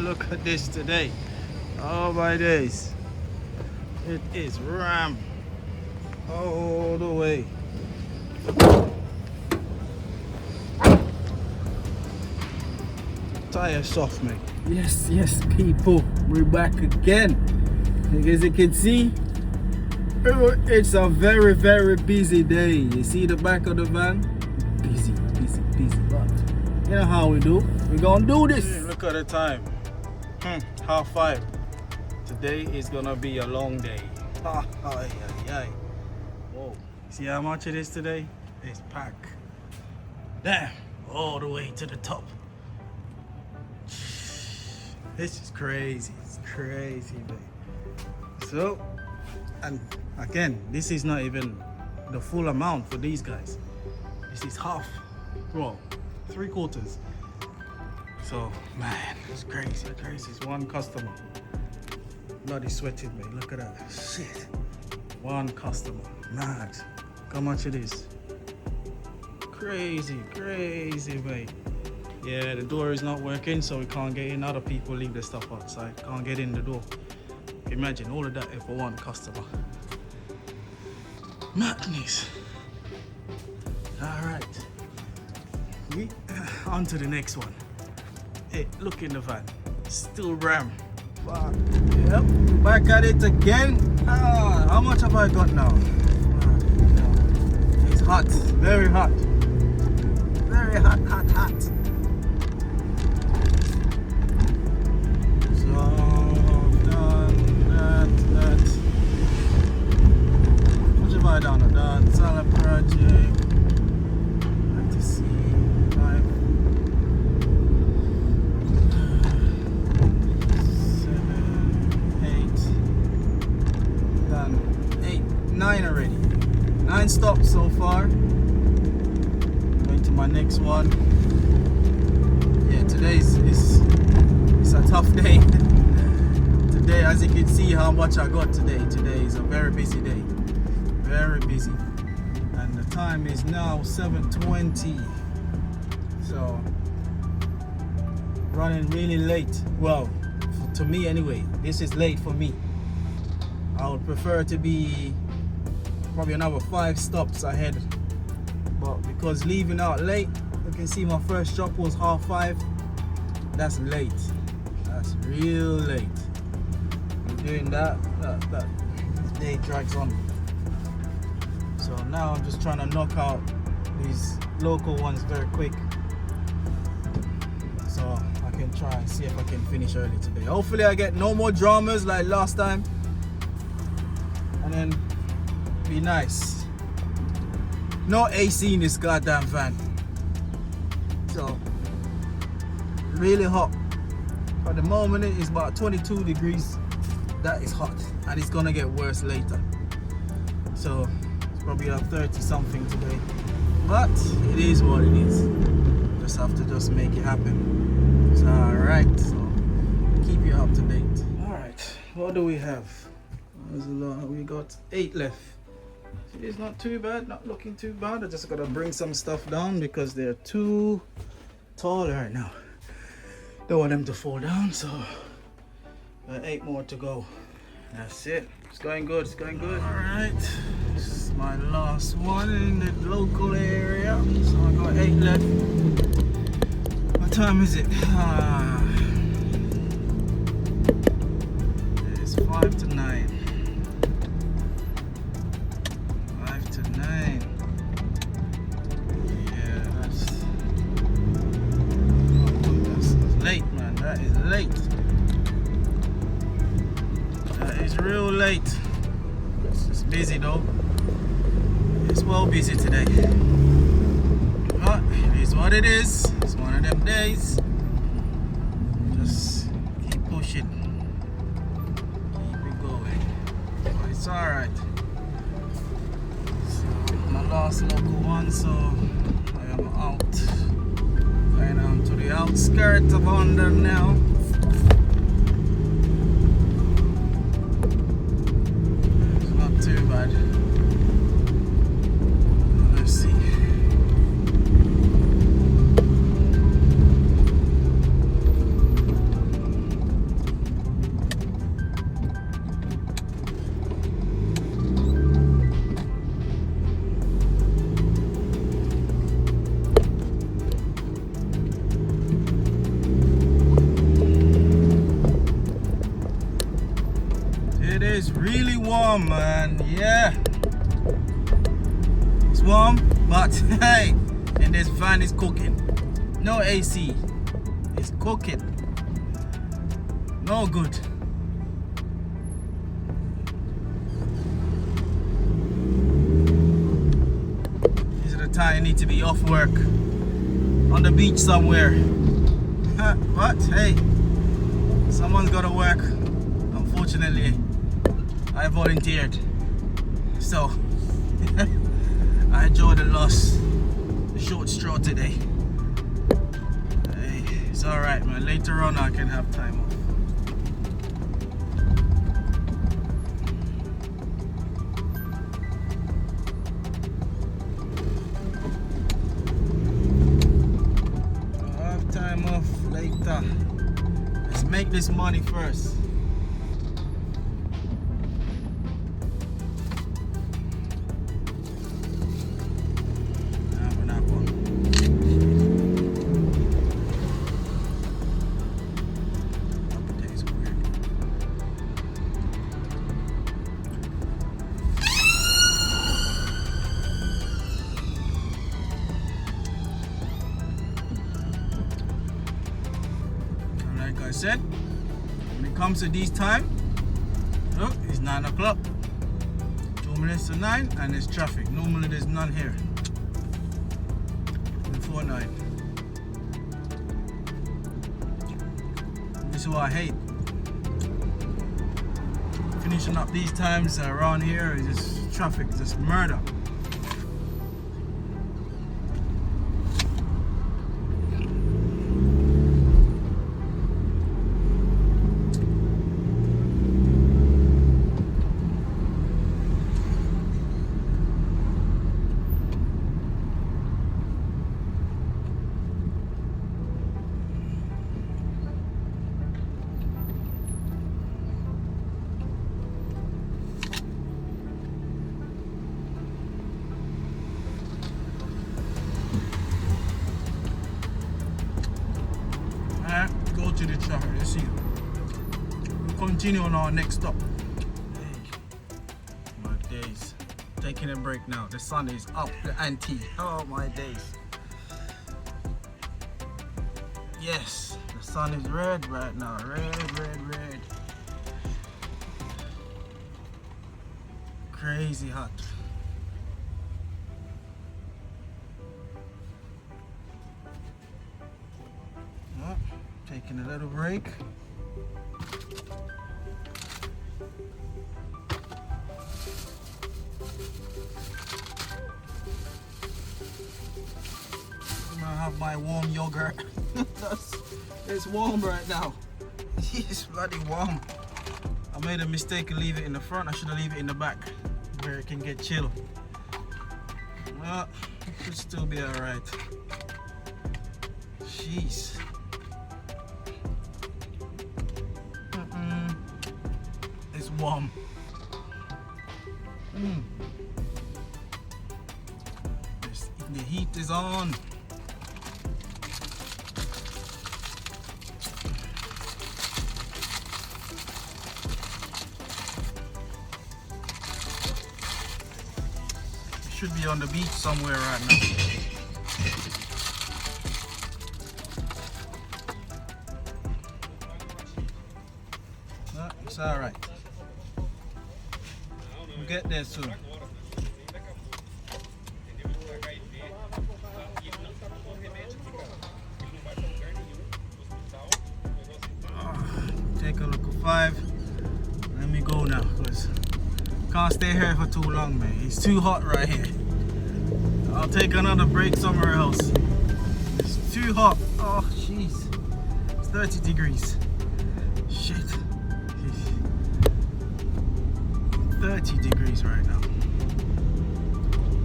Look at this today. Oh my days. It is ram all the way. Tire soft, mate. Yes, people. We're back again. As you can see, it's a very, very busy day. You see the back of the van? Busy. But you know how we do. We're gonna do this. Look at the time. 5:30. Today is gonna be a long day. Whoa. See how much it is today? It's packed. Damn. All the way to the top. This is crazy. It's crazy, babe. So, and again, this is not even the full amount for these guys. This is half. Well, 3/4. So, man, it's crazy. It's one customer. Bloody sweating, mate. Look at that. Shit. One customer. Mad. Look how much it is. Crazy, mate. Yeah, the door is not working, so we can't get in. Other people leave their stuff outside. Can't get in the door. Imagine all of that for one customer. Madness. Alright. We on to the next one. Hey, look in the van. Still ram. Fuck. Yep. Back at it again. How much have I got now? It's hot. Very hot. Very hot. So done that. What have I done? I've done salad project. Like to see 5, 7, 8. Done 8, 9 already. 9 stops so far. Going to my next one. Yeah, today's it's a tough day. Today, as you can see how much I got today. Today is a very busy day. Very busy. And the time is now 7:20. So running really late. Well, to me anyway. This is late for me. I would prefer to be probably another 5 stops ahead. But because leaving out late, you can see my first drop was 5:30. That's late. That's real late. I'm doing that day drags on. So now I'm just trying to knock out these local ones very quick, so I can try and see if I can finish early today. Hopefully I get no more dramas like last time, and then be nice. No AC in this goddamn van. So really hot. At the moment it is about 22 degrees. That is hot, and it's gonna get worse later. So it's probably like 30 something today. But it is what it is. Just have to make it happen. So alright, so keep you up to date. Alright, what do we have? There's a lot. We got 8 left. It's not too bad, not looking too bad. I just gotta bring some stuff down because they're too tall right now. Don't want them to fall down, so 8 more to go. That's it. It's going good. Alright, this is my last one in the local area. So I got 8 left. What time is it? It's 5 to 9. 5 to 9. Yeah, that's late, man. That is late. That is real late. It's just busy though. It's well busy today. But it is what it is. It's one of them days. Just keep pushing. Keep it going. But it's alright. So my last local one, so I am out. Going on to the outskirts of London now. It's not too bad. Let's see. is really warm, man. Yeah, it's warm, but hey, and this van is cooking. No AC, it's cooking. No good. These are the time you need to be off work on the beach somewhere. But hey, someone's got to work. Unfortunately, I volunteered, so I enjoy the loss, the short straw today. Hey, it's all right, man. Later on, I can have time off. I'll have time off later. Let's make this money first. Like I said, when it comes to these time, look, it's 9 o'clock. 2 minutes to 9 and there's traffic. Normally there's none here. Before 9. This is what I hate. Finishing up these times around here is just traffic, just murder. Go to the traffic. Let's see. We'll continue on our next stop. Hey, my days. Taking a break now. The sun is up the ante. Oh my days. Yes, the sun is red right now. Red, red, red. Crazy hot. Taking a little break. I'm gonna have my warm yogurt. It's warm right now. It's bloody warm. I made a mistake and leave it in the front. I should have leave it in the back where it can get chill. Well, it should still be alright. Jeez. It's warm. The heat is on. Should be on the beach somewhere right now. No, it's all right. We'll get there soon. Take a look at 5. Let me go now, because can't stay here for too long, man. It's too hot right here. I'll take another break somewhere else. It's too hot. Oh, jeez. It's 30 degrees. Shit. 30 degrees right now.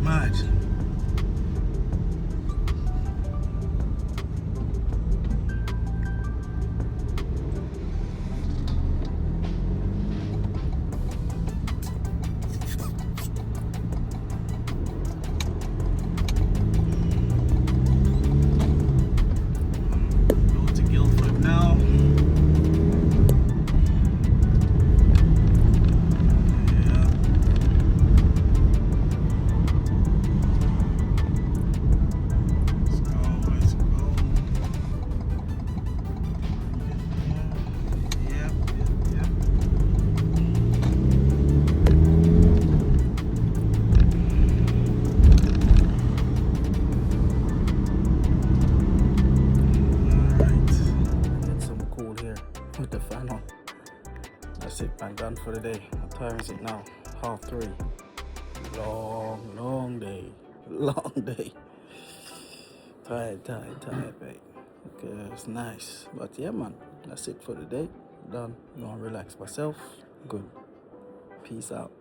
Mad. with the fan on. That's it, man. Done for the day. What time is it now? 3:30. Long day. Long day. Tired, mate. Okay, it's nice. But yeah, man. That's it for the day. Done. Gonna relax myself. Good. Peace out.